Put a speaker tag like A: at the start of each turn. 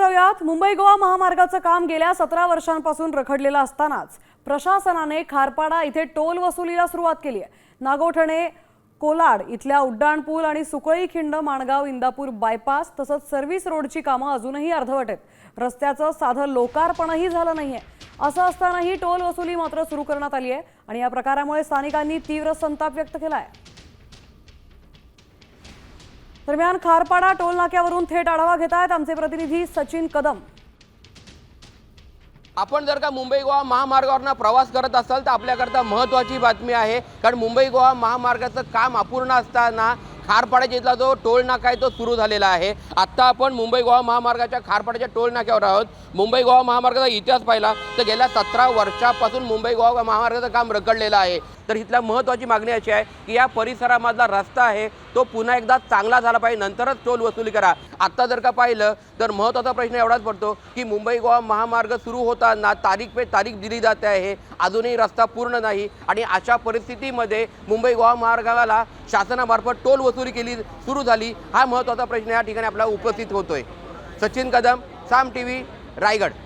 A: जाऊयात। मुंबई गोवा महामार्गाचं काम गेल्या 17 वर्षांपासून रखडलेलं असतानाच प्रशासनाने खारपाडा इथे टोल वसुलीला सुरुवात केली आहे। नागोठणे कोलाड इथल्या उड्डाणपूल आणि सुकळी खिंड माणगाव इंदापूर बायपास तसंच सर्व्हिस रोडची कामं अजूनही अर्धवट आहेत। रस्त्याचं साधं लोकार्पणही झालं नाहीये। असं असतानाही टोल वसुली मात्र सुरू करण्यात आली आहे आणि या प्रकारामुळे स्थानिकांनी तीव्र संताप व्यक्त केला आहे। दरम्यान खारपाडा टोल नाक्यावरून थेट आढावा घेत आहेत आमचे प्रतिनिधी सचिन कदम।
B: आपण जर का मुंबई गोवा महामार्गावरनं प्रवास करत असाल तर आपल्याकरता महत्त्वाची बातमी आहे, कारण मुंबई गोवा महामार्गाचं काम अपूर्ण असताना खारपाडा जिल्हा जो टोल नाका आहे तो सुरू झालेला आहे। आत्ता आपण मुंबई गोवा महामार्गाच्या खारपाड्याच्या टोल नाक्यावर आहोत। मुंबई गोवा महामार्गाचा इतिहास पाहिला तर गेल्या 17 वर्षापासून मुंबई गोवा महामार्गाचं काम रखडलेलं आहे। तर इथल्या महत्त्वाची मागणी अशी आहे की या परिसरामधला रस्ता आहे तो पुन्हा एकदा चांगला झाला पाहिजे, नंतरच टोल वसुली करा। आत्ता जर का पाहिलं तर महत्त्वाचा प्रश्न एवढाच पडतो की मुंबई गोवा महामार्ग सुरू होताना तारीख पे तारीख दिली जाते आहे, अजूनही रस्ता पूर्ण नाही आणि अशा परिस्थितीमध्ये मुंबई गोवा महामार्गाला शासनामार्फत टोल वसुली केली सुरू झाली, हा महत्त्वाचा प्रश्न या ठिकाणी आपल्याला उपस्थित होतोय। सचिन कदम, साम टीव्ही, रायगड।